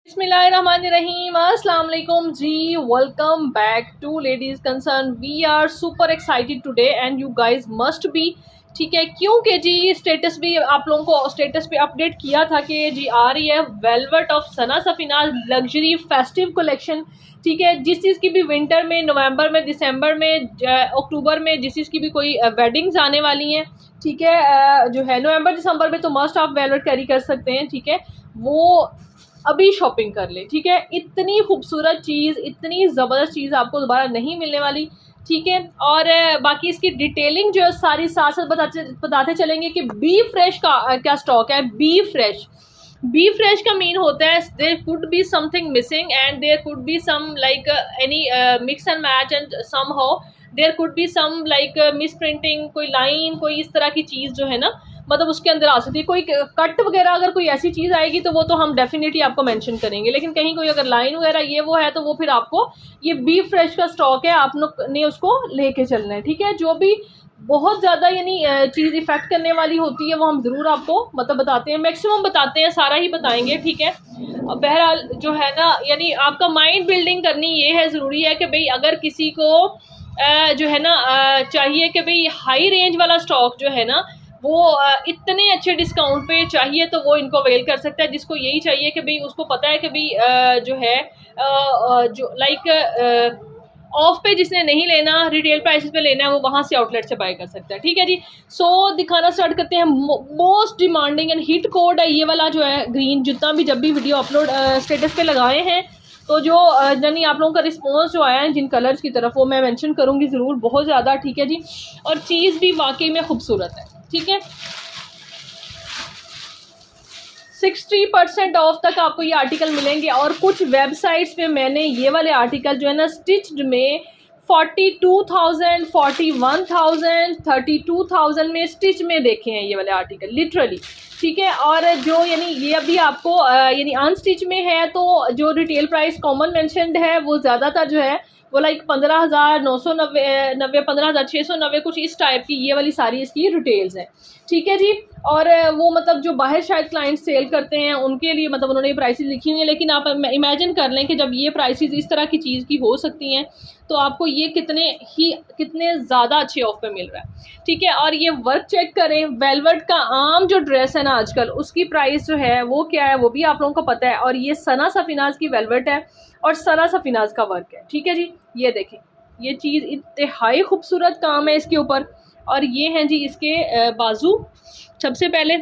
बिस्मिल्लाहिर्रहमानिर्रहीम, अस्सलाम वालेकुम जी। Welcome back to ladies concern. We are super excited today and you guys must be. ठीक है, क्योंकि जी स्टेटस भी आप लोगों को स्टेटस पे अपडेट किया था कि जी आ रही है velvet of Sana Safinaz luxury festive collection. ठीक है, जिस चीज़ की भी विंटर में, नवंबर में, दिसंबर में, अक्टूबर में जिस चीज़ की भी कोई वेडिंग्स आने वाली हैं, ठीक है, जो है नवंबर दिसंबर में तो मस्ट आप वेलवेट कैरी कर सकते हैं। ठीक है, वो अभी शॉपिंग कर ले। ठीक है, इतनी खूबसूरत चीज़, इतनी ज़बरदस्त चीज़ आपको दोबारा नहीं मिलने वाली। ठीक है, और बाकी इसकी डिटेलिंग जो है सारी साथ साथ बताते चलेंगे कि बी फ्रेश का क्या स्टॉक है। बी फ्रेश का मीन होता है there could be something missing and there could be some like any mix and match and somehow there could be some like misprinting, कोई line, कोई इस तरह की चीज़ जो है ना, मतलब उसके अंदर आ सकती है। कोई कट वगैरह अगर कोई ऐसी चीज़ आएगी तो वो तो हम डेफिनेटली आपको मेंशन करेंगे, लेकिन कहीं कोई अगर लाइन वगैरह ये वो है तो वो फिर आपको, ये बी फ्रेश का स्टॉक है, आप लोग ने उसको लेके चलना है। ठीक है, जो भी बहुत ज़्यादा यानी चीज़ इफेक्ट करने वाली होती है वो हम ज़रूर आपको मतलब बताते हैं, मैक्सिमम बताते हैं, सारा ही बताएंगे। ठीक है, बहरहाल जो है ना, यानी आपका माइंड बिल्डिंग करनी ये है, ज़रूरी है कि भाई अगर किसी को जो है ना चाहिए कि भाई हाई रेंज वाला स्टॉक जो है ना वो इतने अच्छे डिस्काउंट पे चाहिए तो वो इनको अवेल कर सकता है। जिसको यही चाहिए कि भाई उसको पता है कि भाई जो है जो लाइक ऑफ पे जिसने नहीं लेना, रिटेल प्राइसेस पे लेना है, वो वहाँ से आउटलेट से बाय कर सकता है। ठीक है जी, सो दिखाना स्टार्ट करते हैं। Most demanding and hit code है ये वाला जो है ग्रीन। जितना भी जब भी वीडियो अपलोड स्टेटस पे लगाए हैं तो जो यानी आप लोगों का रिस्पॉन्स जो आया है जिन कलर्स की तरफ, वो मैं मेंशन करूँगी ज़रूर, बहुत ज़्यादा। ठीक है जी, और चीज़ भी वाकई में खूबसूरत है। ठीक है, 60% ऑफ तक आपको ये आर्टिकल मिलेंगे, और कुछ वेबसाइट्स पे मैंने ये वाले आर्टिकल जो है ना स्टिच्ड में 42,000, 41,000, 32,000 में स्टिच में देखे हैं ये वाले आर्टिकल लिटरली। ठीक है, और जो यानी ये अभी आपको यानी अनस्टिच में है तो जो रिटेल प्राइस कॉमन मेंशनड है वो ज़्यादातर जो है वो लाइक 15,990, 15,690 कुछ इस टाइप की ये वाली सारी इसकी रिटेल्स हैं। ठीक है जी, और वो मतलब जो बाहर शायद क्लाइंट सेल करते हैं उनके लिए मतलब उन्होंने ये प्राइसेस लिखी हुई हैं, लेकिन आप इमेजिन कर लें कि जब ये प्राइसेस इस तरह की चीज़ की हो सकती हैं तो आपको ये कितने ज़्यादा अच्छे ऑफ पे मिल रहा है। ठीक है, और ये वर्क चेक करें, वेलवेट का आम जो ड्रेस है ना आजकल उसकी प्राइस जो है वो क्या है वो भी आप लोगों को पता है, और ये सना सफीनाज की वेलवेट है और सना सफीनाज का वर्क है। ठीक है जी, ये देखें, ये चीज़ इंतहाई खूबसूरत काम है इसके ऊपर। और ये हैं जी इसके बाजू। सबसे पहले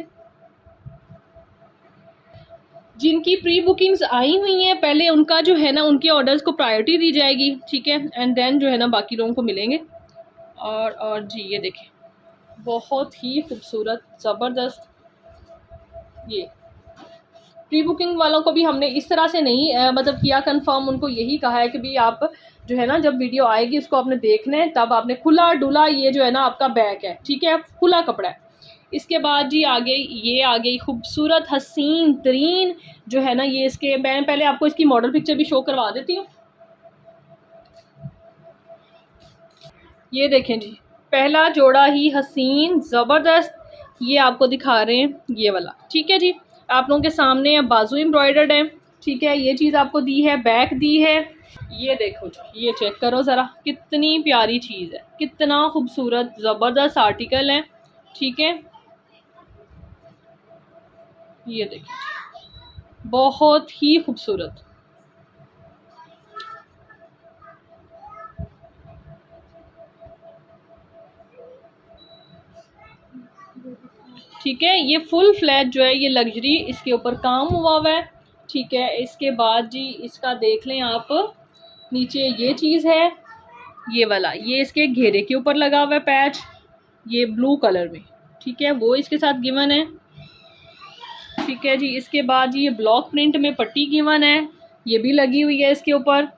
जिनकी प्री बुकिंग्स आई हुई हैं पहले उनका जो है ना उनके ऑर्डर्स को प्रायोरिटी दी जाएगी। ठीक है, एंड देन जो है ना बाकी लोगों को मिलेंगे। और जी ये देखें, बहुत ही खूबसूरत ज़बरदस्त। ये प्री बुकिंग वालों को भी हमने इस तरह से नहीं मतलब किया कंफर्म, उनको यही कहा है कि भाई आप जो है ना जब वीडियो आएगी उसको आपने देखना है, तब आपने खुला डुला ये जो है ना आपका बैग है। ठीक है, खुला कपड़ा है। इसके बाद जी आ गई खूबसूरत हसीन तरीन जो है ना ये इसके, मैं पहले आपको इसकी मॉडल पिक्चर भी शो करवा देती हूँ। ये देखें जी, पहला जोड़ा ही हसीन ज़बरदस्त ये आपको दिखा रहे हैं ये वाला। ठीक है जी, आप लोगों के सामने है, बाजू एम्ब्रॉयडर्ड है। ठीक है, ये चीज़ आपको दी है, बैक दी है। ये देखो जी, ये चेक करो ज़रा, कितनी प्यारी चीज़ है, कितना खूबसूरत ज़बरदस्त आर्टिकल है। ठीक है, ये देखिए, बहुत ही खूबसूरत। ठीक है, ये फुल फ्लैट जो है ये लग्जरी इसके ऊपर काम हुआ हुआ है। ठीक है, इसके बाद जी इसका देख लें आप, नीचे ये चीज़ है, ये वाला ये इसके घेरे के ऊपर लगा हुआ है पैच, ये ब्लू कलर में। ठीक है, वो इसके साथ गिवन है। ठीक है जी, इसके बाद जी ये ब्लॉक प्रिंट में पट्टी गिवन है, ये भी लगी हुई है इसके ऊपर।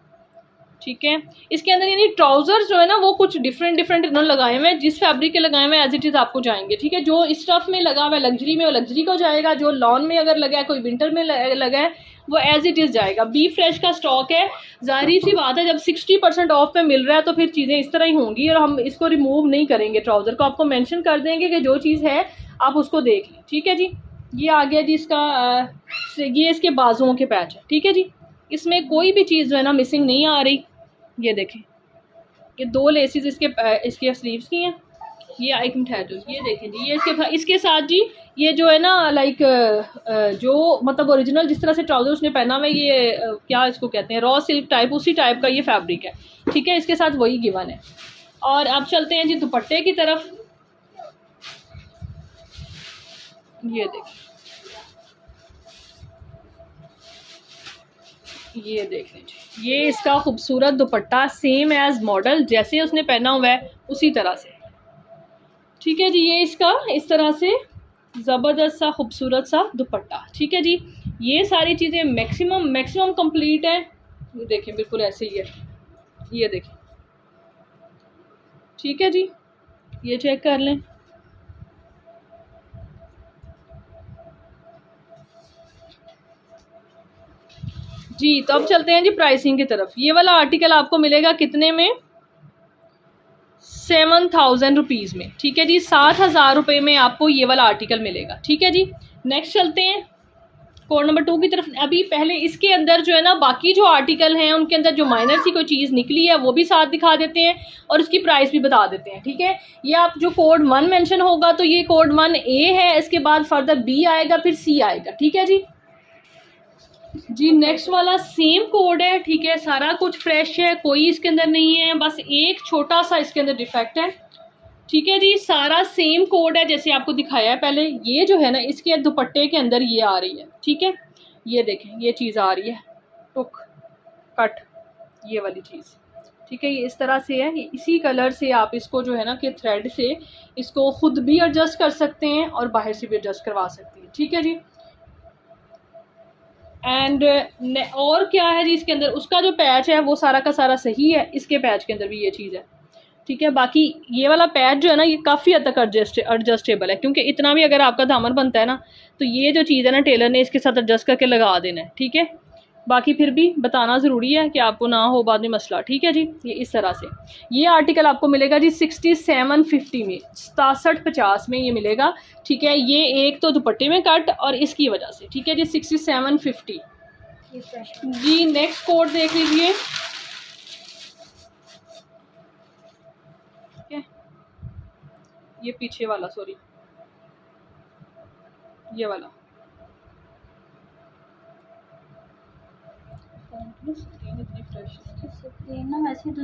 ठीक है, इसके अंदर यानी ट्राउजर्स जो है ना वो कुछ डिफरेंट इन्होंने लगाए हुए हैं, जिस फैब्रिक के लगाए हुए हैं एज इट इज़ आपको जाएंगे। ठीक है, जो इस स्टफ में लगा हुआ है लग्जरी में वो लग्जरी को जाएगा, जो लॉन में अगर लगा है, कोई विंटर में लगा है, वो एज इट इज़ जाएगा। बी फ्रेश का स्टॉक है, जाहिर सी बात है जब 60% ऑफ पे मिल रहा है तो फिर चीज़ें इस तरह ही होंगी, और हम इसको रिमूव नहीं करेंगे। ट्राउज़र को आपको मैंशन कर देंगे कि जो चीज़ है आप उसको देख लें। ठीक है जी, ये आ गया जी इसका ये इसके बाजुओं के पैच है, ठीक है जी। इसमें कोई भी चीज़ जो है ना मिसिंग नहीं आ रही। ये देखें, ये 2 लेसेस इसके स्लीव्स की हैं। ये एक मिनट है, ये देखें जी, ये इसके साथ जी ये जो है ना लाइक जो मतलब ओरिजिनल जिस तरह से ट्राउज़र उसने पहना हुआ है, ये क्या इसको कहते हैं, रॉ सिल्क टाइप, उसी टाइप का ये फैब्रिक है, ठीक है। इसके साथ वही गिवन है। और अब चलते हैं जी दुपट्टे की तरफ। ये देखें, ये देख लीजिए, ये इसका खूबसूरत दुपट्टा सेम एज मॉडल जैसे उसने पहना हुआ है उसी तरह से, ठीक है जी। ये इसका इस तरह से ज़बरदस्त सा खूबसूरत सा दुपट्टा, ठीक है जी। ये सारी चीज़ें मैक्सिमम कंप्लीट है। ये देखें बिल्कुल ऐसे ही है, ये देखें, ठीक है जी। ये चेक कर लें। जी तो अब चलते हैं जी प्राइसिंग की तरफ। ये वाला आर्टिकल आपको मिलेगा कितने में, 7000 रुपीज़ में, ठीक है जी। 7000 रुपये में आपको ये वाला आर्टिकल मिलेगा, ठीक है जी। नेक्स्ट चलते हैं कोड नंबर 2 की तरफ। अभी पहले इसके अंदर जो है ना बाकी जो आर्टिकल हैं उनके अंदर जो माइनर सी कोई चीज़ निकली है वो भी साथ दिखा देते हैं और इसकी प्राइस भी बता देते हैं, ठीक है। ये आप जो कोड 1 मेंशन होगा तो ये कोड 1A है, इसके बाद फर्दर B आएगा, फिर C आएगा, ठीक है जी। जी नेक्स्ट वाला सेम कोड है, ठीक है। सारा कुछ फ्रेश है, कोई इसके अंदर नहीं है, बस एक छोटा सा इसके अंदर डिफेक्ट है, ठीक है जी। सारा सेम कोड है जैसे आपको दिखाया है पहले। ये जो है ना इसके दुपट्टे के अंदर ये आ रही है, ठीक है। ये देखें, ये चीज़ आ रही है, टुक कट, ये वाली चीज़, ठीक है। ये इस तरह से है, इसी कलर से आप इसको जो है ना कि थ्रेड से इसको खुद भी एडजस्ट कर सकते हैं और बाहर से भी एडजस्ट करवा सकते हैं, ठीक है जी। एंड और क्या है जी इसके अंदर, उसका जो पैच है वो सारा का सारा सही है, इसके पैच के अंदर भी ये चीज़ है, ठीक है। बाकी ये वाला पैच जो है ना ये काफ़ी हद तक एडजस्टेबल है, क्योंकि इतना भी अगर आपका दामन बनता है ना तो ये जो चीज़ है ना टेलर ने इसके साथ एडजस्ट करके लगा देना है, ठीक है। बाकी फिर भी बताना ज़रूरी है कि आपको ना हो बाद में मसला, ठीक है जी। ये इस तरह से ये आर्टिकल आपको मिलेगा जी 6750 में, 6750 में ये मिलेगा, ठीक है। ये एक तो दुपट्टे में कट और इसकी वजह से, ठीक है जी, 6750 जी। नेक्स्ट कोड देख लीजिए, ठीक है। ये पीछे वाला, सॉरी ये वाला, इतनी फ्रेश ना वैसे तो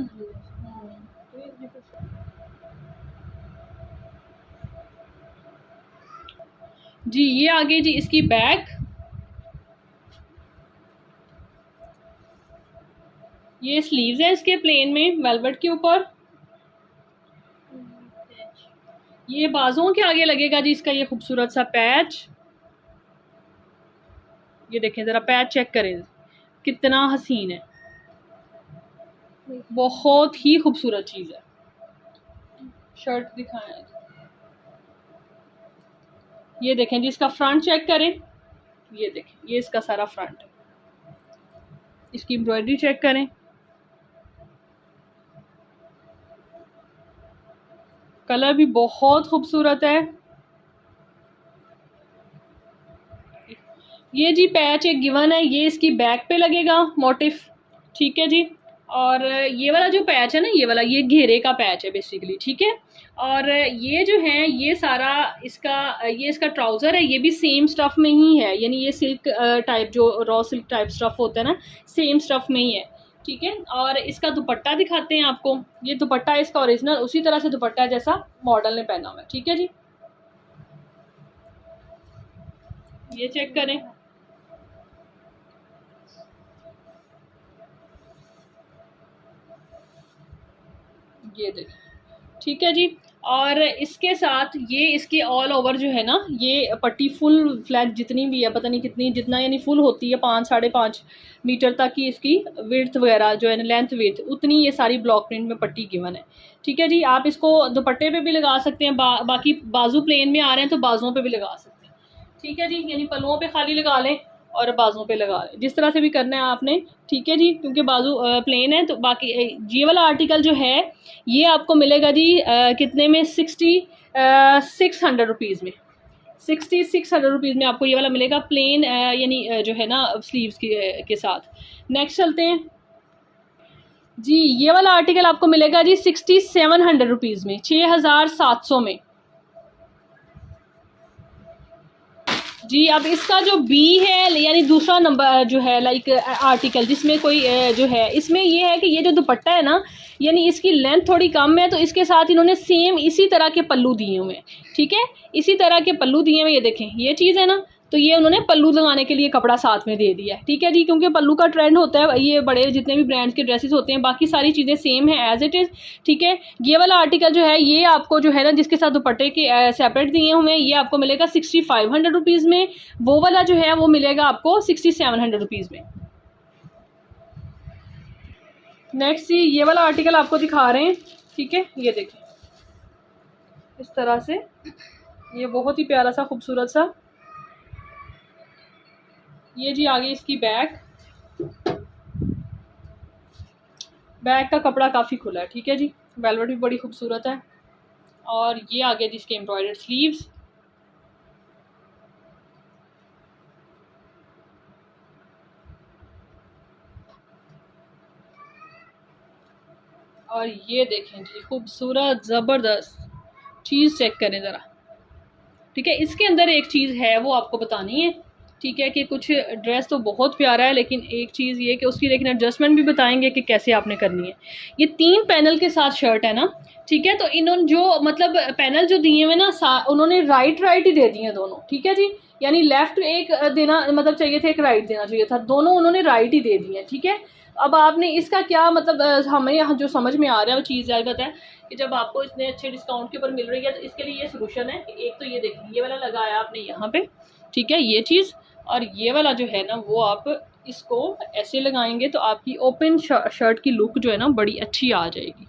जी। ये आगे जी इसकी बैक, ये स्लीव्स है इसके प्लेन में वेलवेट के ऊपर। ये बाजुओं के आगे लगेगा जी इसका ये खूबसूरत सा पैच। ये देखें ज़रा पैच चेक करें कितना हसीन है, बहुत ही खूबसूरत चीज़ है। शर्ट दिखाएं, ये देखें जी इसका फ्रंट चेक करें, ये देखें ये इसका सारा फ्रंट है। इसकी एम्ब्रॉयडरी चेक करें, कलर भी बहुत खूबसूरत है। ये जी पैच एक गिवन है, ये इसकी बैक पे लगेगा मोटिफ, ठीक है जी। और ये वाला जो पैच है ना ये घेरे का पैच है बेसिकली, ठीक है। और ये जो है ये सारा ये इसका ट्राउज़र है, ये भी सेम स्टफ़ में ही है, यानी ये सिल्क टाइप जो रॉ सिल्क टाइप स्टफ़ होता है ना, सेम स्टफ़ में ही है, ठीक है। और इसका दुपट्टा दिखाते हैं आपको। ये दुपट्टा इसका ओरिजिनल उसी तरह से दुपट्टा है जैसा मॉडल ने पहना हुआ है, ठीक है जी। ये चेक करें, ये देखें, ठीक है जी। और इसके साथ ये इसके ऑल ओवर जो है ना ये पट्टी फुल फ्लैट जितनी भी है, पता नहीं कितनी, जितना यानी फुल होती है 5 साढ़े 5 मीटर तक की इसकी विड्थ वगैरह जो है ना, लेंथ विड्थ उतनी ये सारी ब्लॉक प्रिंट में पट्टी गिवन है, ठीक है जी। आप इसको दुपट्टे पे भी लगा सकते हैं, बाकी बाजू प्लेन में आ रहे हैं तो बाजुओं पे भी लगा सकते हैं, ठीक है जी। यानी पल्लुओं पे खाली लगा लें और बाजुओं पे लगा लें, जिस तरह से भी करना है आपने, ठीक है जी। क्योंकि बाजू प्लेन है तो बाकी ये वाला आर्टिकल जो है ये आपको मिलेगा जी कितने में, 600 रुपीज़ में, 6600 रुपीज़ में आपको ये वाला मिलेगा प्लेन, यानी जो है ना स्लीव्स के साथ। नेक्स्ट चलते हैं जी, ये वाला आर्टिकल आपको मिलेगा जी 6700 रुपीज़ में, 6700 में जी। अब इसका जो बी है यानी दूसरा नंबर जो है लाइक आर्टिकल जिसमें कोई जो है, इसमें ये है कि ये जो दुपट्टा है ना, यानी इसकी लेंथ थोड़ी कम है, तो इसके साथ इन्होंने सेम इसी तरह के पल्लू दिए हुए हैं, ठीक है, इसी तरह के पल्लू दिए हुए। ये देखें, ये चीज़ है ना, तो ये उन्होंने पल्लू लगाने के लिए कपड़ा साथ में दे दिया है, ठीक है जी, क्योंकि पल्लू का ट्रेंड होता है, ये बड़े जितने भी ब्रांड्स के ड्रेसेस होते हैं, बाकी सारी चीज़ें सेम है एज इट इज़, ठीक है। ये वाला आर्टिकल जो है ये आपको जो है ना जिसके साथ दुपट्टे के सेपरेट दिए हुए हैं, ये आपको मिलेगा 6500 रुपीज़ में। वो वाला जो है वो मिलेगा आपको 6700 रुपीज़ में। नेक्स्ट जी, ये वाला आर्टिकल आपको दिखा रहे हैं, ठीक है, ये देखें इस तरह से, ये बहुत ही प्यारा सा खूबसूरत सा, ये जी आगे इसकी बैक का कपड़ा काफ़ी खुला है, ठीक है जी, वेलवेट भी बड़ी खूबसूरत है, और ये आगे जिसके एम्ब्रॉयडर्ड स्लीव्स, और ये देखें जी खूबसूरत ज़बरदस्त चीज़, चेक करें ज़रा, ठीक है। इसके अंदर एक चीज़ है वो आपको बतानी है, ठीक है, कि कुछ ड्रेस तो बहुत प्यारा है, लेकिन एक चीज़ ये कि उसकी लेकिन एडजस्टमेंट भी बताएंगे कि कैसे आपने करनी है। ये 3 पैनल के साथ शर्ट है ना, ठीक है, तो इन्होंने जो मतलब पैनल जो दिए हुए ना उन्होंने राइट ही दे दिए दोनों, ठीक है जी, यानी लेफ़्ट एक देना मतलब चाहिए था, एक राइट देना चाहिए था, दोनों उन्होंने राइट ही दे दिए, ठीक है। अब आपने इसका क्या मतलब हमें यहाँ जो समझ में आ रहा है वो चीज़ है बताए कि जब आपको इतने अच्छे डिस्काउंट के ऊपर मिल रही है, तो इसके लिए ये सोल्यूशन है कि एक तो ये देखिए, ये वाला लगाया आपने यहाँ पे, ठीक है, ये चीज़, और ये वाला जो है ना वो आप इसको ऐसे लगाएंगे तो आपकी ओपन शर्ट की लुक जो है ना बड़ी अच्छी आ जाएगी,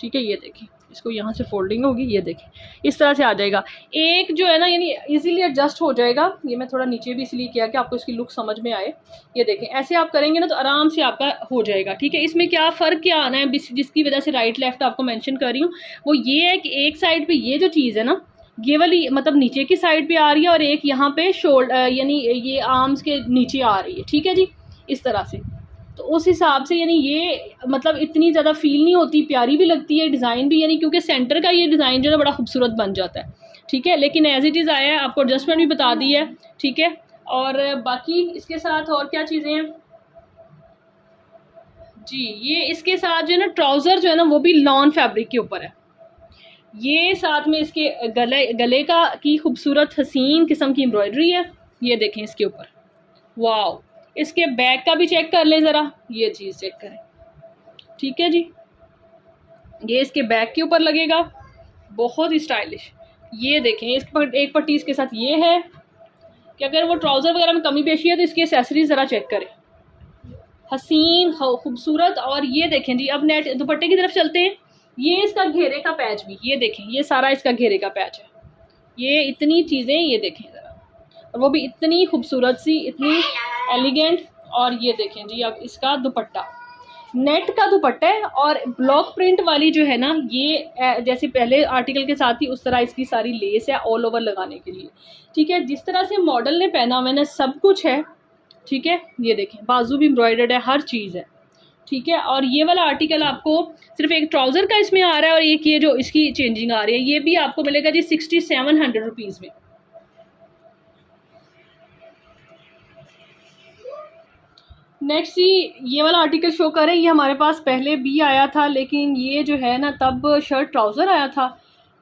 ठीक है। ये देखें, इसको यहाँ से फोल्डिंग होगी, ये देखें इस तरह से आ जाएगा, एक जो है ना यानी इजीली एडजस्ट हो जाएगा। ये मैं थोड़ा नीचे भी इसलिए किया कि आपको इसकी लुक समझ में आए। ये देखें, ऐसे आप करेंगे ना तो आराम से आपका हो जाएगा, ठीक है। इसमें क्या फ़र्क क्या आना है जिसकी वजह से राइट लेफ्ट आपको मेंशन कर रही हूँ, वो ये है कि एक साइड पे ये जो चीज़ है ना, ये वाली मतलब नीचे की साइड पे आ रही है, और एक यहाँ पे शोल्डर यानी ये आर्म्स के नीचे आ रही है, ठीक है जी, इस तरह से। तो उस हिसाब से यानी ये मतलब इतनी ज़्यादा फील नहीं होती, प्यारी भी लगती है डिज़ाइन भी, यानी क्योंकि सेंटर का ये डिज़ाइन जो है बड़ा खूबसूरत बन जाता है, ठीक है। लेकिन एज इट इज़ आया है, आपको एडजस्टमेंट भी बता दी है, ठीक है। और बाकी इसके साथ और क्या चीज़ें हैं जी, ये इसके साथ जो है ना ट्राउज़र जो है ना वो भी लॉन फैब्रिक के ऊपर है, ये साथ में इसके गले का की खूबसूरत हसीन किस्म की एम्ब्रॉयडरी है, ये देखें इसके ऊपर, वाओ। इसके बैक का भी चेक कर लें ज़रा, ये चीज़ चेक करें, ठीक है जी, ये इसके बैक के ऊपर लगेगा, बहुत ही स्टाइलिश। ये देखें एक पट्टी इसके साथ ये है कि अगर वो ट्राउज़र वगैरह में कमी पेशी है तो इसकी एसेसरीज ज़रा चेक करें, हसीन खूबसूरत। और ये देखें जी, अब नेट दुपट्टे की तरफ चलते हैं, ये इसका घेरे का पैच भी, ये देखें, ये सारा इसका घेरे का पैच है, ये इतनी चीज़ें, ये देखें ज़रा, और वो भी इतनी खूबसूरत सी, इतनी एलिगेंट। और ये देखें जी, अब इसका दुपट्टा नेट का दुपट्टा है, और ब्लॉक प्रिंट वाली जो है ना, ये जैसे पहले आर्टिकल के साथ ही उस तरह इसकी सारी लेस है ऑल ओवर लगाने के लिए, ठीक है। जिस तरह से मॉडल ने पहना मैंने सब कुछ है, ठीक है। ये देखें, बाजू भी एम्ब्रॉयडर्ड है, हर चीज़ है, ठीक है। और ये वाला आर्टिकल आपको सिर्फ एक ट्राउज़र का इसमें आ रहा है, और एक ये जो इसकी चेंजिंग आ रही है, ये भी आपको मिलेगा जी 6700 रुपीज़ में। नेक्स्ट ये वाला आर्टिकल शो करें, ये हमारे पास पहले भी आया था, लेकिन ये जो है ना तब शर्ट ट्राउज़र आया था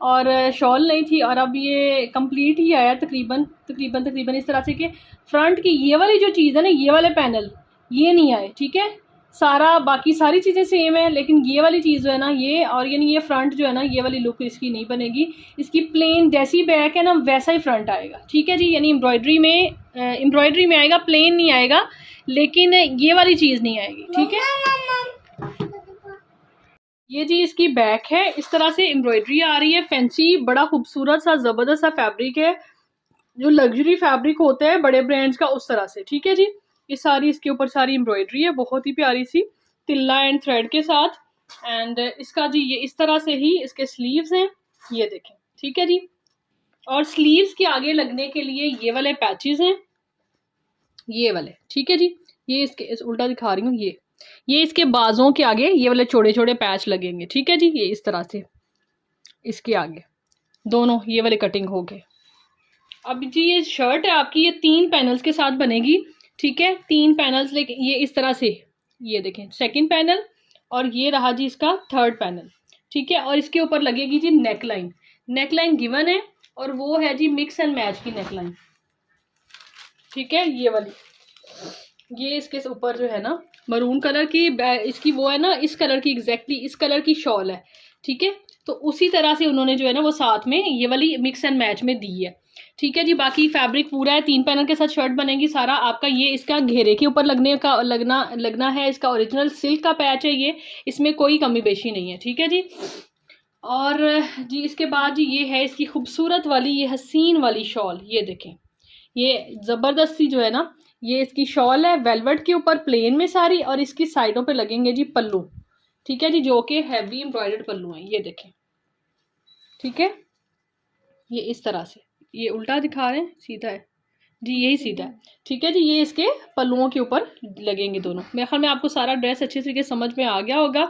और शॉल नहीं थी, और अब ये कंप्लीट ही आया तकरीबन इस तरह से कि फ्रंट की ये वाली जो चीज़ है ना, ये वाले पैनल ये नहीं आए, ठीक है। सारा बाकी सारी चीज़ें सेम है, लेकिन ये वाली चीज़ जो है ना ये, और यानी ये फ्रंट जो है ना, ये वाली लुक इसकी नहीं बनेगी, इसकी प्लेन जैसी बैक है ना वैसा ही फ्रंट आएगा, ठीक है जी। यानी एम्ब्रॉयडरी में आएगा, प्लेन नहीं आएगा, लेकिन ये वाली चीज़ नहीं आएगी, ठीक है। ये जी इसकी बैक है, इस तरह से एम्ब्रॉयडरी आ रही है, फैंसी, बड़ा खूबसूरत सा ज़बरदस्त सा फैब्रिक है, जो लग्जरी फैब्रिक होता है बड़े ब्रांड्स का उस तरह से, ठीक है जी। ये सारी इसके ऊपर सारी एम्ब्रॉयडरी है, बहुत ही प्यारी सी तिल्ला एंड थ्रेड के साथ। एंड इसका जी ये इस तरह से ही इसके स्लीव्स हैं, ये देखें, ठीक है जी। और स्लीव्स के आगे लगने के लिए ये वाले पैचेस हैं, ये वाले, ठीक है जी। ये इसके उल्टा दिखा रही हूँ, ये इसके बाजों के आगे ये वाले छोटे छोटे पैच लगेंगे, ठीक है जी। ये इस तरह से इसके आगे दोनों ये वाले कटिंग हो गए। अब जी ये शर्ट है आपकी, ये 3 पैनल्स के साथ बनेगी, ठीक है। 3 पैनल्स, लेकिन ये इस तरह से, ये देखें सेकंड पैनल, और ये रहा जी इसका थर्ड पैनल, ठीक है। और इसके ऊपर लगेगी जी नेकलाइन, नेकलाइन गिवन है, और वो है जी मिक्स एंड मैच की नेकलाइन, ठीक है। ये वाली, ये इसके ऊपर जो है ना मरून कलर की इसकी वो है ना, इस कलर की एग्जैक्टली इस कलर की शॉल है, ठीक है। तो उसी तरह से उन्होंने जो है ना वो साथ में ये वाली मिक्स एंड मैच में दी है, ठीक है जी। बाकी फैब्रिक पूरा है, 3 पैनल के साथ शर्ट बनेगी सारा आपका। ये इसका घेरे के ऊपर लगना है, इसका ओरिजिनल सिल्क का पैच है ये, इसमें कोई कमी बेशी नहीं है, ठीक है जी। और जी इसके बाद जी ये है इसकी खूबसूरत वाली, ये हसीन वाली शॉल, ये देखें, ये ज़बरदस्ती जो है ना, ये इसकी शॉल है वेलवेट के ऊपर प्लेन में सारी, और इसकी साइडों पे लगेंगे जी पल्लू, ठीक है जी, जो कि हैवी एम्ब्रॉयडर्ड पल्लू हैं, ये देखें, ठीक है। ये इस तरह से, ये उल्टा दिखा रहे हैं, सीधा है जी, यही सीधा है, ठीक है जी। ये इसके पल्लुओं के ऊपर लगेंगे दोनों। मेरे ख्याल में आपको सारा ड्रेस अच्छे तरीके समझ में आ गया होगा।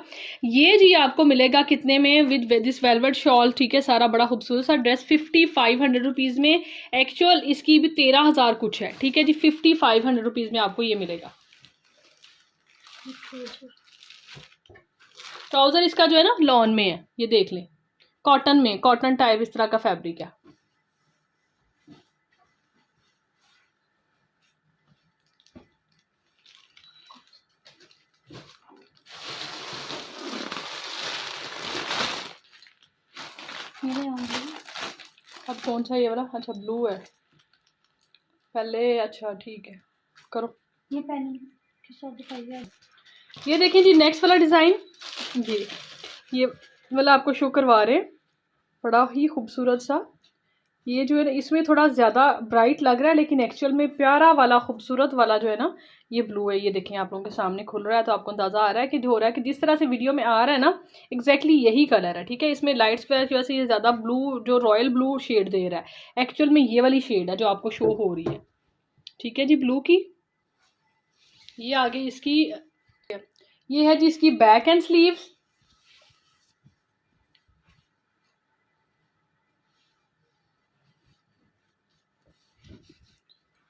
ये जी आपको मिलेगा कितने में, विद दिस वेलवेट शॉल, ठीक है। सारा बड़ा खूबसूरत सा ड्रेस 5500 रुपीज़ में, एक्चुअल इसकी भी 13,000 कुछ है, ठीक है जी। 5500 रुपीज़ में आपको ये मिलेगा। ट्राउज़र इसका जो है ना लॉन में है, ये देख लें, कॉटन में, कॉटन टाइप इस तरह का फैब्रिक है। अब कौन सा, ये वाला, अच्छा ब्लू है पहले, अच्छा ठीक है, करो ये पैनल के साथ दिखाइए। ये देखिए जी नेक्स्ट वाला डिज़ाइन जी, ये वाला आपको शो करवा रहे हैं, बड़ा ही खूबसूरत सा। ये जो है ना इसमें थोड़ा ज़्यादा ब्राइट लग रहा है, लेकिन एक्चुअल में प्यारा वाला खूबसूरत वाला जो है ना ये ब्लू है। ये देखें आप लोगों के सामने खुल रहा है, तो आपको अंदाज़ा आ रहा है कि जो हो रहा है कि जिस तरह से वीडियो में आ रहा है ना एग्जैक्टली यही कलर है, ठीक है। इसमें लाइट्स की वजह से ये ज़्यादा ब्लू, जो रॉयल ब्लू शेड दे रहा है, एक्चुअल में ये वाली शेड है जो आपको शो हो रही है, ठीक है जी, ब्लू की। ये आगे इसकी, ये है जी इसकी बैक एंड स्लीव्स,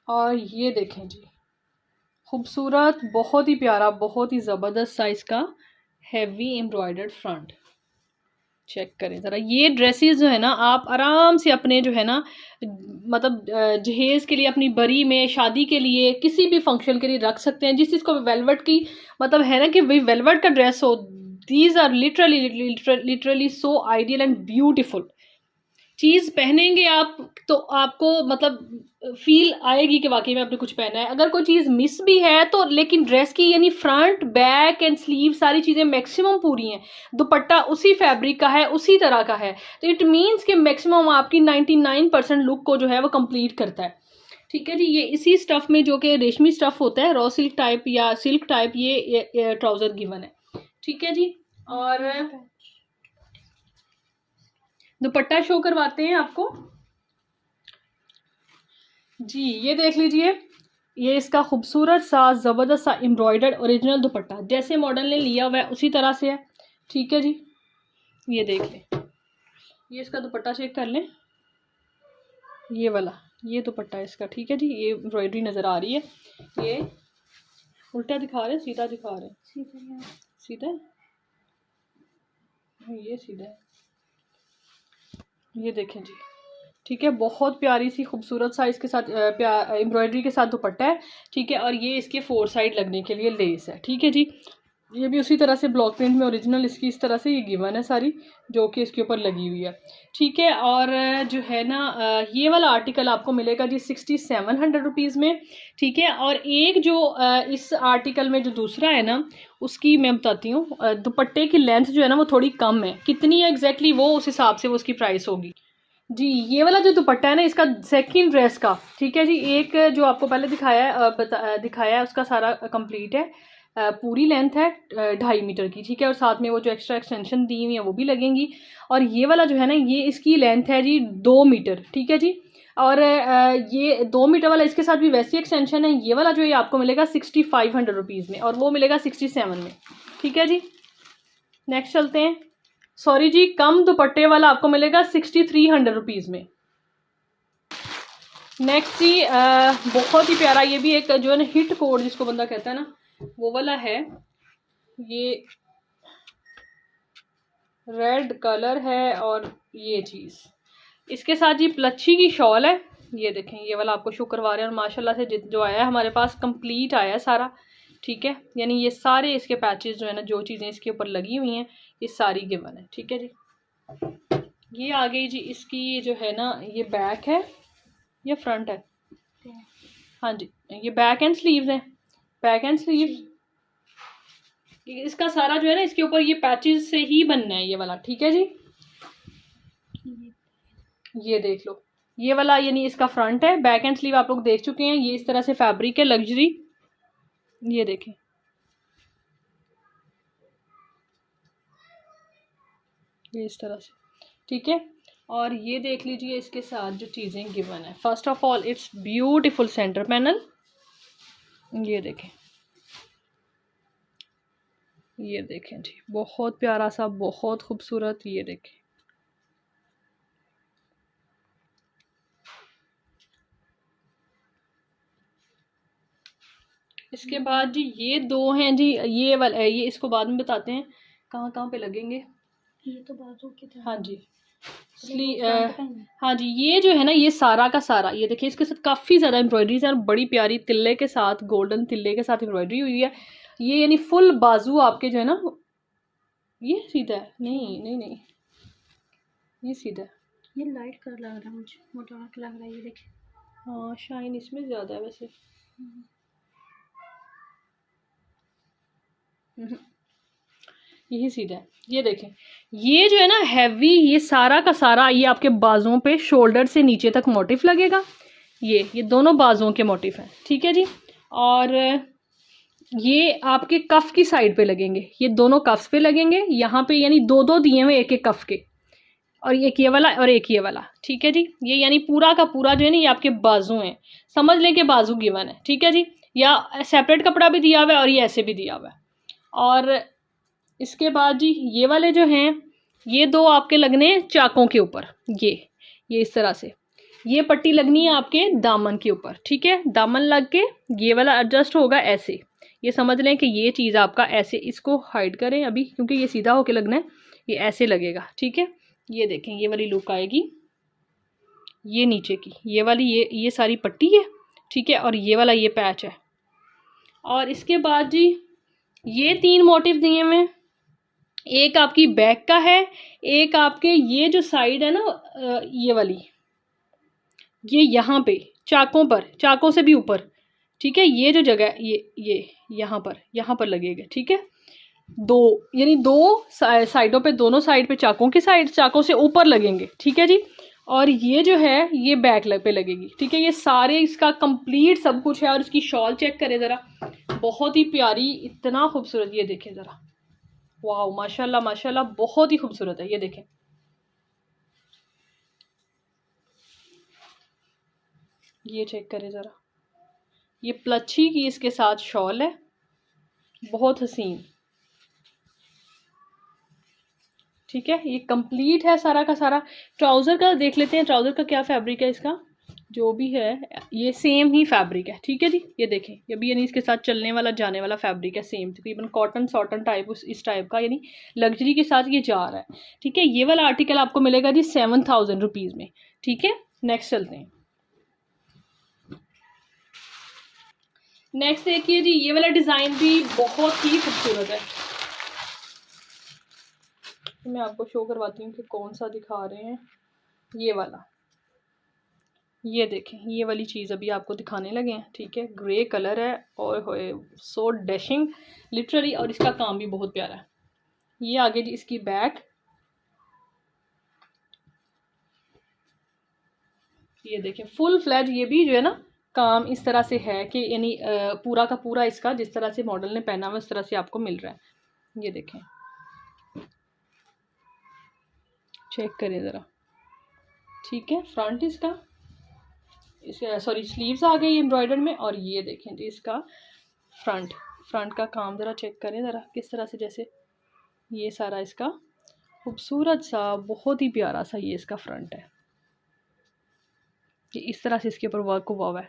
और ये देखें जी खूबसूरत, बहुत ही प्यारा, बहुत ही ज़बरदस्त साइज़ का हैवी एम्ब्रॉयडर्ड फ्रंट। चेक करें ज़रा, ये ड्रेसेस जो है ना आप आराम से अपने जो है ना मतलब जहेज़ के लिए, अपनी बरी में, शादी के लिए, किसी भी फंक्शन के लिए रख सकते हैं। जिस चीज़ को वेलवेट की मतलब है ना कि भाई वेलवेट का ड्रेस हो, these are literally so ideal and beautiful. चीज़ पहनेंगे आप तो आपको मतलब फील आएगी कि वाकई में आपने कुछ पहना है। अगर कोई चीज़ मिस भी है तो, लेकिन ड्रेस की यानी फ्रंट, बैक एंड स्लीव सारी चीज़ें मैक्सिमम पूरी हैं, दुपट्टा उसी फैब्रिक का है, उसी तरह का है, तो इट मीन्स कि मैक्सिमम आपकी 99% लुक को जो है वो कंप्लीट करता है, ठीक है जी। ये इसी स्टफ़ में, जो कि रेशमी स्टफ़ होता है, रॉ सिल्क टाइप या सिल्क टाइप, ये ट्राउज़र गिवन है, ठीक है जी। और दुपट्टा शो करवाते हैं आपको जी, ये देख लीजिए, ये इसका खूबसूरत सा ज़बरदस्त सा एम्ब्रॉयडर्ड ओरिजिनल दुपट्टा, जैसे मॉडल ने लिया हुआ है उसी तरह से है, ठीक है जी। ये देख लें, ये इसका दुपट्टा चेक कर लें, ये वाला, ये दुपट्टा है इसका, ठीक है जी। ये एम्ब्रॉयडरी नज़र आ रही है, ये उल्टा दिखा रहे हैं, सीधा दिखा रहे हैं, सीधा है, ये सीधा है, ये देखें जी, ठीक है। बहुत प्यारी सी खूबसूरत सा इसके साथ एम्ब्रॉयडरी के साथ दुपट्टा है, ठीक है। और ये इसके 4 साइड लगने के लिए लेस है, ठीक है जी। ये भी उसी तरह से ब्लॉक प्रिंट में ओरिजिनल इसकी इस तरह से ये गिवन है सारी, जो कि इसके ऊपर लगी हुई है, ठीक है। और जो है ना ये वाला आर्टिकल आपको मिलेगा जी 6700 रुपीज़ में, ठीक है। और एक जो इस आर्टिकल में जो दूसरा है ना, उसकी मैं बताती हूँ, दुपट्टे की लेंथ जो है ना वो थोड़ी कम है, कितनी है एग्जैक्टली वो उस हिसाब से वो उसकी प्राइस होगी जी। ये वाला जो दुपट्टा है ना इसका सेकंड ड्रेस का, ठीक है जी। एक जो आपको पहले दिखाया है उसका सारा कंप्लीट है, पूरी लेंथ है 2.5 मीटर की, ठीक है। और साथ में वो जो एक्स्ट्रा एक्सटेंशन दी हुई है वो भी लगेंगी। और ये वाला जो है ना, ये इसकी लेंथ है जी 2 मीटर, ठीक है जी। और ये 2 मीटर वाला इसके साथ भी वैसी एक्सटेंशन है। ये वाला जो है आपको मिलेगा 6500 रुपीज़ में, और वो मिलेगा 67 में, ठीक है जी। नेक्स्ट चलते हैं। सॉरी जी, कम दुपट्टे वाला आपको मिलेगा 6300 रुपीज़ में। नेक्स्ट जी बहुत ही प्यारा, ये भी एक जो है ना हिट कोड जिसको बंदा कहता है ना, वो वाला है। ये रेड कलर है और ये चीज़ इसके साथ जी प्लच्छी की शॉल है। ये देखें, ये वाला आपको शो करवा रहे हैं, और माशाल्लाह से जो आया है हमारे पास कंप्लीट आया है सारा, ठीक है। यानी ये सारे इसके पैचेस जो है ना, जो चीज़ें इसके ऊपर लगी हुई हैं, ये सारी गिवन है, ठीक है जी। ये आ गई जी इसकी जो है ना, ये बैक है, ये फ्रंट है, हाँ जी। ये बैक एंड स्लीव्स हैं, बैक एंड स्लीव्स। इसका सारा जो है ना, इसके ऊपर ये पैचेस से ही बनना है ये वाला, ठीक है जी। ये देख लो, ये वाला यानी इसका फ्रंट है। बैक एंड स्लीव आप लोग देख चुके हैं। ये इस तरह से फैब्रिक है, लग्जरी, ये देखें, ये इस तरह से, ठीक है। और ये देख लीजिए इसके साथ जो चीज़ें गिवन है। First of all it's beautiful centre panel, ये देखें, ये देखें जी, बहुत प्यारा सा, बहुत खूबसूरत, ये देखें। इसके बाद जी ये दो हैं जी, ये वाला, ये इसको बाद में बताते हैं कहाँ कहाँ पे लगेंगे। ये तो बाजू की तरह, हाँ जी, हाँ जी। ये जो है ना, ये सारा का सारा, ये देखिए इसके साथ काफ़ी ज़्यादा एम्ब्रॉयडरीज है, और बड़ी प्यारी तिल्ले के साथ, गोल्डन तिल्ले के साथ एम्ब्रॉयडरी हुई है। ये यानी फुल बाजू आपके जो है ना, ये सीधा है, नहीं नहीं नहीं, ये सीधा है। ये लाइट कलर लग रहा है मुझे, मोटा लग रहा है, ये देखिए। हाँ, शाइन इसमें ज़्यादा है वैसे। यही सीधा है, ये देखें। ये जो है ना हैवी, ये सारा का सारा, ये आपके बाजुओं पे शोल्डर से नीचे तक मोटिफ लगेगा। ये दोनों बाजुओं के मोटिफ हैं, ठीक है जी। और ये आपके कफ की साइड पे लगेंगे, ये दोनों कफ्स पे लगेंगे, यहाँ पे यानी दो दो दिए हुए एक एक कफ के, और एक ये वाला और एक ये वाला, ठीक है जी। ये यानी पूरा का पूरा जो है ना, ये आपके बाजू हैं, समझ लें कि बाजू गिवन है, ठीक है जी। या सेपरेट कपड़ा भी दिया हुआ है और ये ऐसे भी दिया हुआ है। और इसके बाद जी ये वाले जो हैं, ये दो आपके लगने हैं चाकों के ऊपर, ये इस तरह से, ये पट्टी लगनी है आपके दामन के ऊपर, ठीक है। दामन लग के ये वाला एडजस्ट होगा ऐसे, ये समझ लें कि ये चीज़ आपका ऐसे, इसको हाइड करें अभी क्योंकि ये सीधा होके लगना है, ये ऐसे लगेगा, ठीक है। ये देखें, ये वाली लुक आएगी, ये नीचे की ये वाली, ये सारी पट्टी है, ठीक है। और ये वाला ये पैच है। और इसके बाद जी ये 3 मोटिव दिए हुए, एक आपकी बैक का है, एक आपके ये जो साइड है ना, ये वाली, ये यहाँ पे चाकों पर, चाकों से भी ऊपर, ठीक है। ये जो जगह ये यहाँ पर लगेगा, ठीक है। दो यानी दो साइडों पे, दोनों साइड पे चाकों की साइड, चाकों से ऊपर लगेंगे, ठीक है जी। और ये जो है ये बैक पे लगेगी, ठीक है। ये सारे इसका कंप्लीट सब कुछ है। और इसकी शॉल चेक करें ज़रा, बहुत ही प्यारी, इतना खूबसूरत, ये देखें ज़रा, वाह माशाल्लाह माशाल्लाह, बहुत ही खूबसूरत है, ये देखें। ये चेक करें ज़रा, ये प्लच्छी की इसके साथ शॉल है, बहुत हसीन, ठीक है। ये कंप्लीट है सारा का सारा। ट्राउज़र का देख लेते हैं, ट्राउज़र का क्या फैब्रिक है इसका, जो भी है ये सेम ही फैब्रिक है, ठीक है जी। ये देखें, ये भी यानी इसके साथ चलने वाला जाने वाला फैब्रिक है, सेम तकरीबन कॉटन सॉटन टाइप, इस टाइप का, यानी लग्जरी के साथ ये जा रहा है, ठीक है। ये वाला आर्टिकल आपको मिलेगा जी 7000 रुपीज़ में, ठीक है। नेक्स्ट चलते हैं। नेक्स्ट देखिए जी, ये वाला डिज़ाइन भी बहुत ही खूबसूरत है। मैं आपको शो करवाती हूँ कि कौन सा दिखा रहे हैं। ये वाला, ये देखें, ये वाली चीज़ अभी आपको दिखाने लगे हैं, ठीक है। ग्रे कलर है और सो डैशिंग लिटरली, और इसका काम भी बहुत प्यारा है। ये आगे जी इसकी बैक, ये देखें फुल फ्लैज, ये भी जो है ना काम इस तरह से है कि यानी पूरा का पूरा इसका जिस तरह से मॉडल ने पहना हुआ उस तरह से आपको मिल रहा है। ये देखें, चेक करें ज़रा, ठीक है। फ्रंट इसका सॉरी स्लीव्स आ गई एम्ब्रॉयडर में, और ये देखें जी इसका फ्रंट का काम ज़रा चेक करें ज़रा किस तरह से, जैसे ये सारा इसका खूबसूरत सा बहुत ही प्यारा सा ये इसका फ्रंट है। कि इस तरह से इसके ऊपर वर्क हुआ हुआ है,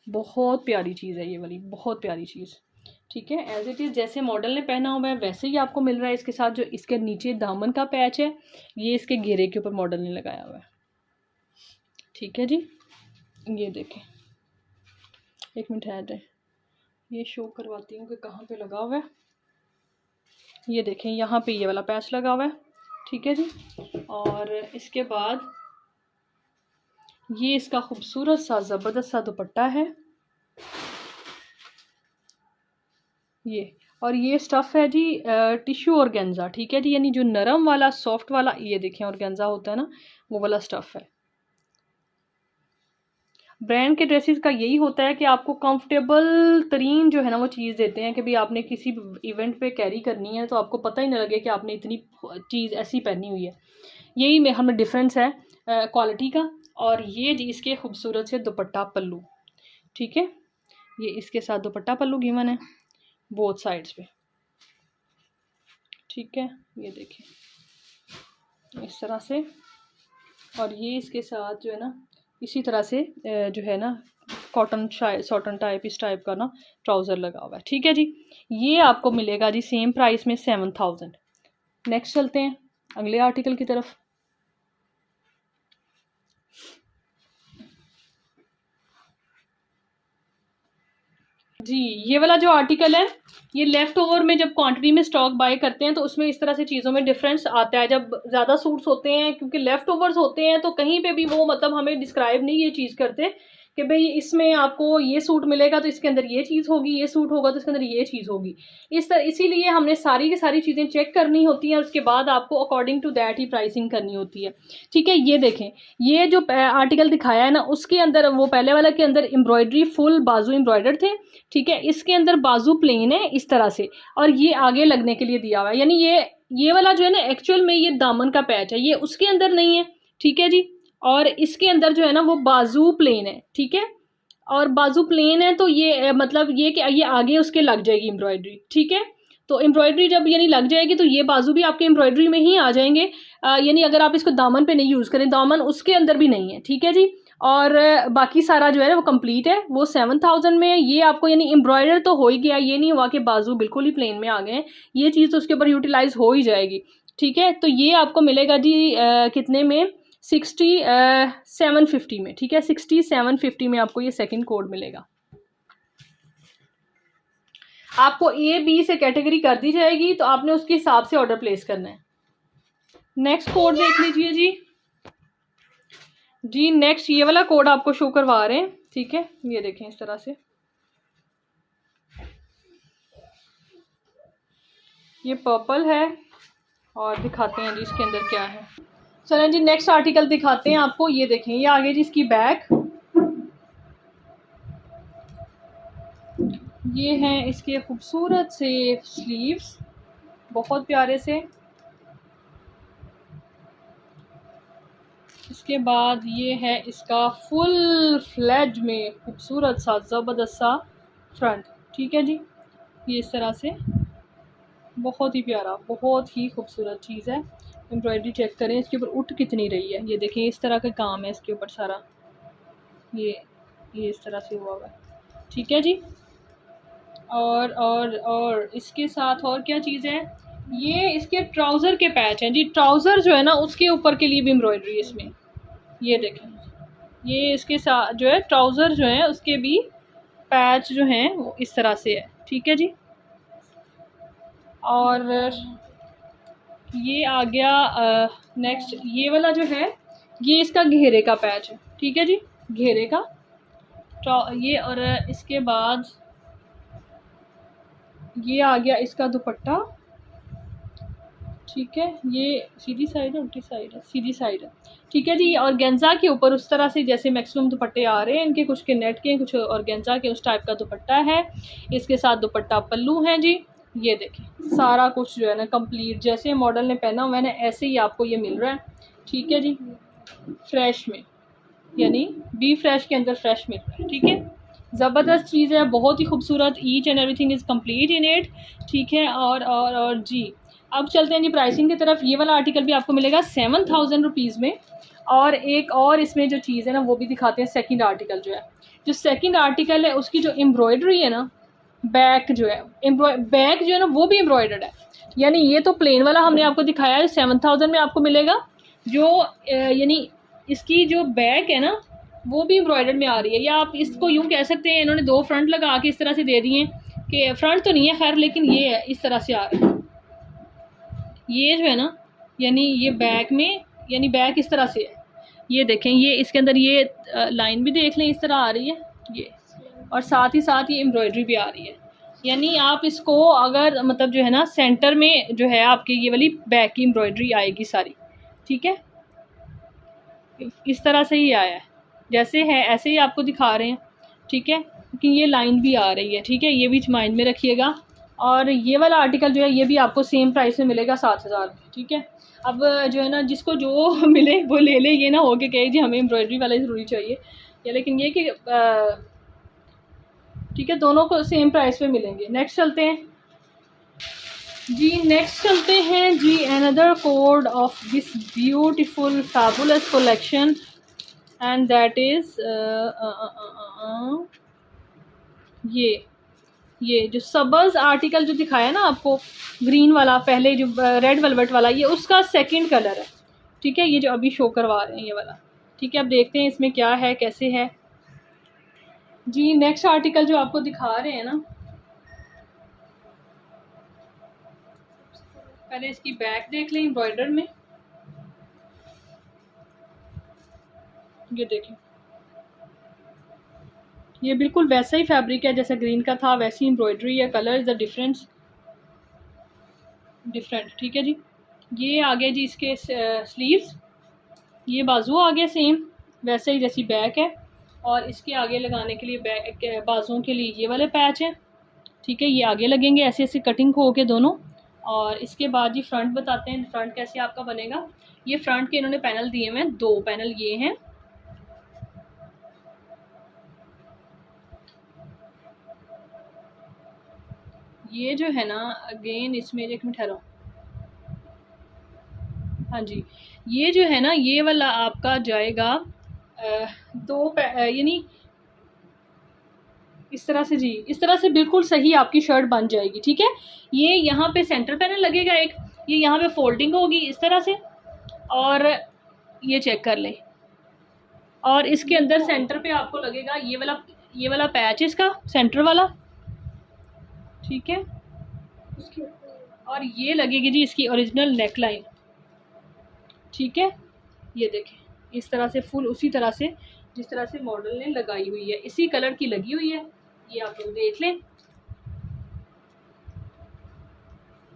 बहुत प्यारी चीज़ है ये वाली, बहुत प्यारी चीज़, ठीक है। एज इट इज़ जैसे मॉडल ने पहना हुआ है वैसे ही आपको मिल रहा है। इसके साथ जो इसके नीचे दामन का पैच है ये इसके घेरे के ऊपर मॉडल ने लगाया हुआ है, ठीक है जी। ये देखें, एक मिनट है जाए, ये शो करवाती हूँ कि कहाँ पे लगा हुआ है। ये देखें यहाँ पे ये वाला पैच लगा हुआ है, ठीक है जी। और इसके बाद ये इसका खूबसूरत सा ज़बरदस्त सा दुपट्टा है ये, और ये स्टफ़ है जी टिश्यू ऑर्गेन्जा, ठीक है जी, यानी जो नरम वाला सॉफ्ट वाला ये देखें ऑर्गेन्जा होता है ना वो वाला स्टफ़ है। ब्रांड के ड्रेसेस का यही होता है कि आपको कंफर्टेबल तरीन जो है ना वो चीज़ देते हैं कि भाई आपने किसी इवेंट पे कैरी करनी है तो आपको पता ही ना लगे कि आपने इतनी चीज़ ऐसी पहनी हुई है। यही में हमें डिफरेंस है क्वालिटी का। और ये जी इसके खूबसूरत से दुपट्टा पल्लू, ठीक है, ये इसके साथ दुपट्टा पल्लू गिवन है बोथ साइड्स पे, ठीक है। ये देखिए इस तरह से, और ये इसके साथ जो है ना इसी तरह से जो है ना कॉटन टाइप इस टाइप का ना ट्राउज़र लगा हुआ है, ठीक है जी। ये आपको मिलेगा जी सेम प्राइस में 7000। नेक्स्ट चलते हैं अगले आर्टिकल की तरफ। जी ये वाला जो आर्टिकल है ये लेफ़्ट ओवर में जब क्वांटिटी में स्टॉक बाय करते हैं तो उसमें इस तरह से चीज़ों में डिफरेंस आता है। जब ज़्यादा सूट्स होते हैं क्योंकि लेफ़्ट ओवर्स होते हैं तो कहीं पे भी वो मतलब हमें डिस्क्राइब नहीं ये चीज़ करते कि भाई इसमें आपको ये सूट मिलेगा तो इसके अंदर ये चीज़ होगी, ये सूट होगा तो इसके अंदर ये चीज़ होगी। इसीलिए हमने सारी की सारी चीज़ें चेक करनी होती हैं, उसके बाद आपको अकॉर्डिंग टू दैट ही प्राइसिंग करनी होती है, ठीक है। ये देखें ये जो आर्टिकल दिखाया है ना उसके अंदर वो पहले वाला के अंदर एम्ब्रॉयडरी फुल बाजू एम्ब्रॉयडर्ड थे, ठीक है। इसके अंदर बाजू प्लेन है इस तरह से और ये आगे लगने के लिए दिया हुआ है, यानी ये वाला जो है ना एक्चुअल में ये दामन का पैच है, ये उसके अंदर नहीं है, ठीक है जी। और इसके अंदर जो है ना वो बाजू प्लेन है, ठीक है। और बाजू प्लेन है तो ये मतलब ये कि ये आगे उसके लग जाएगी एम्ब्रॉयडरी, ठीक है। तो एम्ब्रॉयडरी जब यानी लग जाएगी तो ये बाजू भी आपके एम्ब्रॉयडरी में ही आ जाएंगे, यानी अगर आप इसको दामन पे नहीं यूज़ करें, दामन उसके अंदर भी नहीं है, ठीक है जी। और बाकी सारा जो है ना वो कंप्लीट है, वो 7000 में है। ये आपको यानी एम्ब्रॉयडर तो हो ही गया, ये नहीं हुआ कि बाजू बिल्कुल ही प्लेन में आ गए, ये चीज़ तो उसके ऊपर यूटिलाइज हो ही जाएगी, ठीक है। तो ये आपको मिलेगा जी कितने में 750 में, ठीक है। 750 में आपको ये सेकंड कोड मिलेगा। आपको ए बी से कैटेगरी कर दी जाएगी तो आपने उसके हिसाब से ऑर्डर प्लेस करना है। नेक्स्ट कोड देख लीजिए जी नेक्स्ट ये वाला कोड आपको शो करवा रहे हैं, ठीक है। ये देखें इस तरह से ये पर्पल है और दिखाते हैं जी इसके अंदर क्या है। चलें जी नेक्स्ट आर्टिकल दिखाते हैं आपको। ये देखें ये आगे जी इसकी बैक, ये हैं इसके खूबसूरत से स्लीव्स बहुत प्यारे से। इसके बाद ये है इसका फुल फ्लेज में खूबसूरत सा ज़बरदस्त सा फ्रंट, ठीक है जी। ये इस तरह से बहुत ही प्यारा बहुत ही खूबसूरत चीज़ है। एम्ब्रॉयडरी चेक करें इसके ऊपर उठ कितनी रही है, ये देखें इस तरह का काम है इसके ऊपर सारा, ये इस तरह से हुआ हुआ है, ठीक है जी। और इसके साथ और क्या चीज़ है, ये इसके ट्राउज़र के पैच हैं जी। ट्राउज़र जो है ना उसके ऊपर के लिए भी एम्ब्रॉयडरी इसमें, ये देखें ये इसके साथ जो है ट्राउज़र जो है उसके भी पैच जो हैं वो इस तरह से है, ठीक है जी। और ये आ गया नेक्स्ट ये वाला जो है ये इसका घेरे का पैच है, ठीक है जी, घेरे का ये। और इसके बाद ये आ गया इसका दुपट्टा, ठीक है, ये सीधी साइड है उल्टी साइड है, सीधी साइड है। ठीक है जी, और गेंजा के ऊपर उस तरह से जैसे मैक्सिमम दुपट्टे आ रहे हैं इनके, कुछ के नेट के, कुछ और गेंजा के, उस टाइप का दुपट्टा है। इसके साथ दुपट्टा पल्लू है जी। ये देखें सारा कुछ जो है ना कंप्लीट, जैसे मॉडल ने पहना हुआ है ना ऐसे ही आपको ये मिल रहा है। ठीक है जी, फ्रेश में, यानी बी फ्रेश के अंदर फ्रेश मिल रहा है। ठीक है, ज़बरदस्त चीज़ है, बहुत ही खूबसूरत, each and everything is complete in it. ठीक है, और जी अब चलते हैं जी प्राइसिंग की तरफ। ये वाला आर्टिकल भी आपको मिलेगा 7000 रुपीज़ में। और एक और इसमें जो चीज़ है ना वो भी दिखाते हैं। सेकंड आर्टिकल जो है, जो सेकंड आर्टिकल है उसकी जो एम्ब्रॉयडरी है ना, बैक जो है बैक जो है ना वो भी एम्ब्रॉयडर्ड है। यानी ये तो प्लेन वाला हमने आपको दिखाया है 7000 में आपको मिलेगा। जो यानी इसकी जो बैक है ना वो भी एम्ब्रॉयडर्ड में आ रही है, या आप इसको यूँ कह सकते हैं इन्होंने दो फ्रंट लगा के इस तरह से दे दिए हैं कि फ्रंट तो नहीं है खैर, लेकिन ये है इस तरह से आ रहा है। ये जो है ना, यानी ये बैक में, यानी बैक इस तरह से है। ये देखें, ये इसके अंदर ये लाइन भी देख लें इस तरह आ रही है ये, और साथ ही साथ ये एम्ब्रॉयडरी भी आ रही है। यानी आप इसको अगर मतलब जो है ना सेंटर में जो है आपके ये वाली बैक की एम्ब्रॉयडरी आएगी सारी। ठीक है, इस तरह से ही आया है, जैसे है ऐसे ही आपको दिखा रहे हैं। ठीक है, क्योंकि ये लाइन भी आ रही है। ठीक है, ये भी माइंड में रखिएगा। और ये वाला आर्टिकल जो है ये भी आपको सेम प्राइस में मिलेगा 7000। ठीक है, अब जो है ना जिसको जो मिले वो ले ले, ये ना हो के कहे जी हमें एम्ब्रॉयडरी वाला ज़रूरी चाहिए, या लेकिन ये कि ठीक है दोनों को सेम प्राइस पे मिलेंगे। नेक्स्ट चलते हैं जी, नेक्स्ट चलते हैं जी, another code of this beautiful fabulous collection, and that is ये जो सबर्स आर्टिकल जो दिखाया ना आपको, ग्रीन वाला पहले जो रेड वेलवेट वाला, ये उसका सेकंड कलर है। ठीक है, ये जो अभी शो करवा रहे हैं ये वाला। ठीक है, अब देखते हैं इसमें क्या है कैसे है जी। नेक्स्ट आर्टिकल जो आपको दिखा रहे हैं ना, पहले इसकी बैक देख लें एम्ब्रॉयडर में। ये देखें, ये बिल्कुल वैसा ही फैब्रिक है जैसा ग्रीन का था, वैसी एम्ब्रॉयडरी है। Colour is the different. ठीक है जी, ये आगे जी इसके स्लीव्स, ये बाजू आ गया सेम वैसे ही जैसी बैक है, और इसके आगे लगाने के लिए बैक बाजुओं के लिए ये वाले पैच हैं। ठीक है, ये आगे लगेंगे ऐसे ऐसे कटिंग हो के दोनों। और इसके बाद जी फ्रंट बताते हैं, फ्रंट कैसे आपका बनेगा। ये फ्रंट के इन्होंने पैनल दिए हुए हैं, दो पैनल ये हैं। ये जो है ना अगेन इसमें एक मिनट ठहरो, हाँ जी, ये जो है ना ये वाला आपका जाएगा दो यानी इस तरह से जी, इस तरह से बिल्कुल सही आपकी शर्ट बन जाएगी। ठीक है, ये यहाँ पे सेंटर पैनल लगेगा एक, ये यहाँ पे फोल्डिंग होगी इस तरह से, और ये चेक कर लें, और इसके अंदर सेंटर पे आपको लगेगा ये वाला पैच इसका सेंटर वाला। ठीक है, और ये लगेगी जी इसकी ओरिजिनल नेक लाइन। ठीक है, ये देखें इस तरह से फुल उसी तरह से जिस तरह से मॉडल ने लगाई हुई है, इसी कलर की लगी हुई है। ये आप लोग देख लें,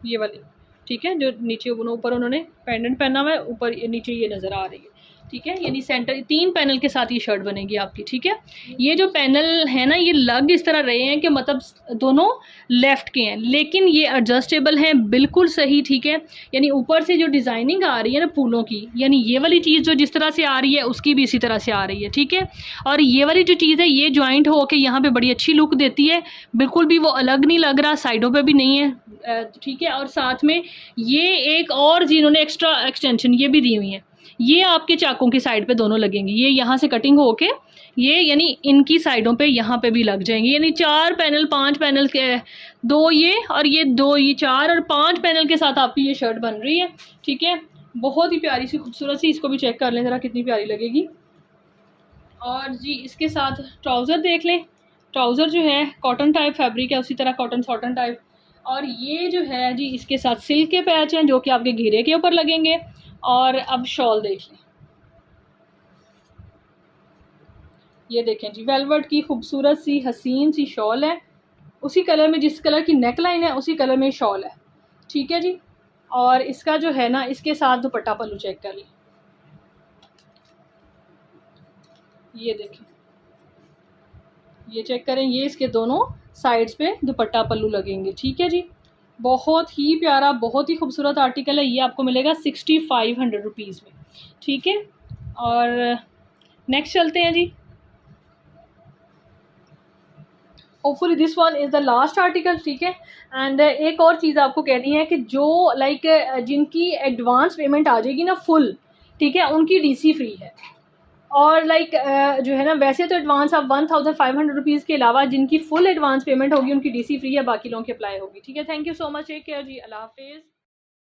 ये वाली। ठीक है, जो नीचे ऊपर उन्होंने पेंडेंट पहना हुआ है, ऊपर नीचे ये नज़र आ रही है। ठीक है, यानी सेंटर 3 पैनल के साथ ये शर्ट बनेगी आपकी। ठीक है, ये जो पैनल है ना ये लग इस तरह रहे हैं कि मतलब दोनों लेफ़्ट के हैं, लेकिन ये एडजस्टेबल हैं बिल्कुल सही। ठीक है, यानी ऊपर से जो डिज़ाइनिंग आ रही है ना फूलों की, यानी ये वाली चीज़ जो जिस तरह से आ रही है उसकी भी इसी तरह से आ रही है। ठीक है, और ये वाली जो चीज़ है ये जॉइंट हो के यहाँ पर बड़ी अच्छी लुक देती है, बिल्कुल भी वो अलग नहीं लग रहा, साइडों पर भी नहीं है। ठीक है, और साथ में ये एक और जिन्होंने एक्स्ट्रा एक्सटेंशन ये भी दी हुई है, ये आपके चाकों की साइड पे दोनों लगेंगे, ये यहाँ से कटिंग होके ये यानी इनकी साइडों पे यहाँ पे भी लग जाएंगे। यानी 4 पैनल 5 पैनल के, 2 ये और ये 2 ये 4 और 5 पैनल के साथ आपकी ये शर्ट बन रही है। ठीक है, बहुत ही प्यारी सी खूबसूरत सी, इसको भी चेक कर लें ज़रा कितनी प्यारी लगेगी। और जी इसके साथ ट्राउज़र देख लें, ट्राउज़र जो है कॉटन टाइप फैब्रिक है, उसी तरह कॉटन सॉटन टाइप। और ये जो है जी इसके साथ सिल्क के पैच हैं जो कि आपके घेरे के ऊपर लगेंगे। और अब शॉल देख लें, ये देखें जी वेलवेट की खूबसूरत सी हसीन सी शॉल है, उसी कलर में जिस कलर की नेक लाइन है उसी कलर में शॉल है। ठीक है जी, और इसका जो है ना, इसके साथ दुपट्टा पल्लू चेक कर लें, ये देखें, ये चेक करें, ये इसके दोनों साइड्स पे दुपट्टा पल्लू लगेंगे। ठीक है जी, बहुत ही प्यारा, बहुत ही खूबसूरत आर्टिकल है। ये आपको मिलेगा 6500 रुपीज़ में। ठीक है, और नेक्स्ट चलते हैं जी। Hopefully this one is the last article. ठीक है, एंड एक और चीज़ आपको कहनी है कि जो लाइक जिनकी एडवांस पेमेंट आ जाएगी ना फुल, ठीक है, उनकी डीसी फ्री है। और लाइक जो है ना, वैसे तो एडवांस आप 1500 रुपीज़ के अलावा जिनकी फुल एडवांस पेमेंट होगी उनकी डीसी फ्री है, बाकी लोगों की अप्लाई होगी। ठीक है, thank you so much, take care जी, अल्लाह हाफिज़।